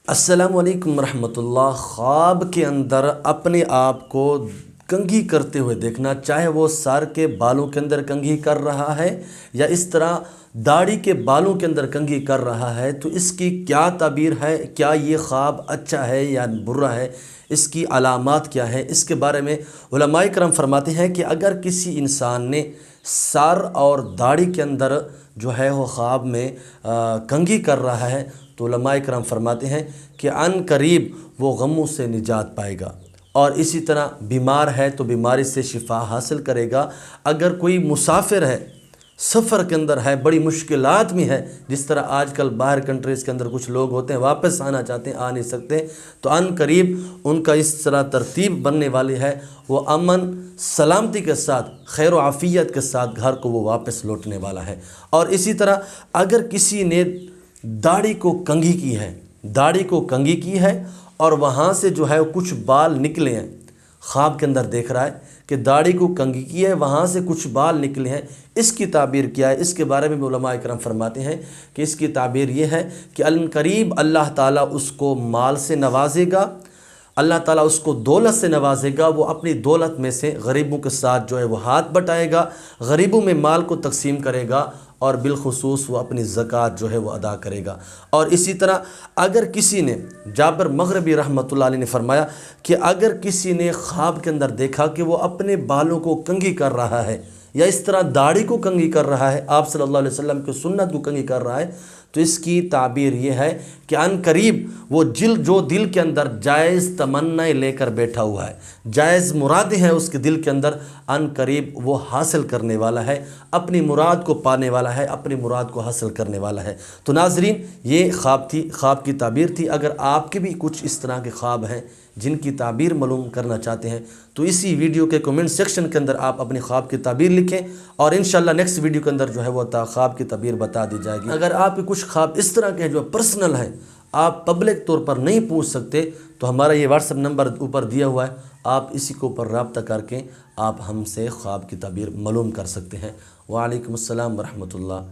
السلام علیکم ورحمۃ اللہ۔ خواب کے اندر اپنے آپ کو کنگھی کرتے ہوئے دیکھنا، چاہے وہ سر کے بالوں کے اندر کنگھی کر رہا ہے یا اس طرح داڑھی کے بالوں کے اندر کنگھی کر رہا ہے، تو اس کی کیا تعبیر ہے؟ کیا یہ خواب اچھا ہے یا برا ہے؟ اس کی علامات کیا ہے؟ اس کے بارے میں علماء کرام فرماتے ہیں کہ اگر کسی انسان نے سر اور داڑھی کے اندر جو ہے وہ خواب میں کنگھی کر رہا ہے، تو علماء کرام فرماتے ہیں کہ عن قریب وہ غموں سے نجات پائے گا، اور اسی طرح بیمار ہے تو بیماری سے شفا حاصل کرے گا۔ اگر کوئی مسافر ہے، سفر کے اندر ہے، بڑی مشکلات میں ہے، جس طرح آج کل باہر کنٹریز کے اندر کچھ لوگ ہوتے ہیں، واپس آنا چاہتے ہیں، آ نہیں سکتے، تو عن قریب ان کا اس طرح ترتیب بننے والی ہے، وہ امن سلامتی کے ساتھ، خیر و عافیت کے ساتھ گھر کو وہ واپس لوٹنے والا ہے۔ اور اسی طرح اگر کسی نے داڑھی کو کنگھی کی ہے، داڑھی کو کنگھی کی ہے اور وہاں سے جو ہے کچھ بال نکلے ہیں، خواب کے اندر دیکھ رہا ہے کہ داڑھی کو کنگھی کی ہے، وہاں سے کچھ بال نکلے ہیں، اس کی تعبیر کیا ہے؟ اس کے بارے میں علماء کرام فرماتے ہیں کہ اس کی تعبیر یہ ہے کہ عنقریب اللہ تعالیٰ اس کو مال سے نوازے گا، اللہ تعالیٰ اس کو دولت سے نوازے گا، وہ اپنی دولت میں سے غریبوں کے ساتھ جو ہے وہ ہاتھ بٹائے گا، غریبوں میں مال کو تقسیم کرے گا، اور بالخصوص وہ اپنی زکوٰۃ جو ہے وہ ادا کرے گا۔ اور اسی طرح اگر کسی نے، جابر مغربی رحمۃ اللہ علیہ نے فرمایا کہ اگر کسی نے خواب کے اندر دیکھا کہ وہ اپنے بالوں کو کنگھی کر رہا ہے یا اس طرح داڑھی کو کنگھی کر رہا ہے، آپ صلی اللہ علیہ وسلم کی سنت کو کنگھی کر رہا ہے، تو اس کی تعبیر یہ ہے کہ عن قریب وہ جو دل کے اندر جائز تمنائیں لے کر بیٹھا ہوا ہے، جائز مرادیں ہیں اس کے دل کے اندر، عن قریب وہ حاصل کرنے والا ہے، اپنی مراد کو پانے والا ہے، اپنی مراد کو حاصل کرنے والا ہے۔ تو ناظرین، یہ خواب کی تعبیر تھی۔ اگر آپ کے بھی کچھ اس طرح کے خواب ہیں جن کی تعبیر معلوم کرنا چاہتے ہیں، تو اسی ویڈیو کے کومنٹ سیکشن کے اندر آپ اپنے خواب کی تعبیر لکھیں، اور انشاءاللہ نیکسٹ ویڈیو کے اندر جو ہے وہ خواب کی تعبیر بتا دی جائے گی۔ اگر آپ کے کچھ خواب اس طرح کے ہیں جو پرسنل ہیں، آپ پبلک طور پر نہیں پوچھ سکتے، تو ہمارا یہ واٹس ایپ نمبر اوپر دیا ہوا ہے، آپ اسی کے اوپر رابطہ کر کے آپ ہم سے خواب کی تعبیر معلوم کر سکتے ہیں۔ وعلیکم السلام ورحمۃ اللہ۔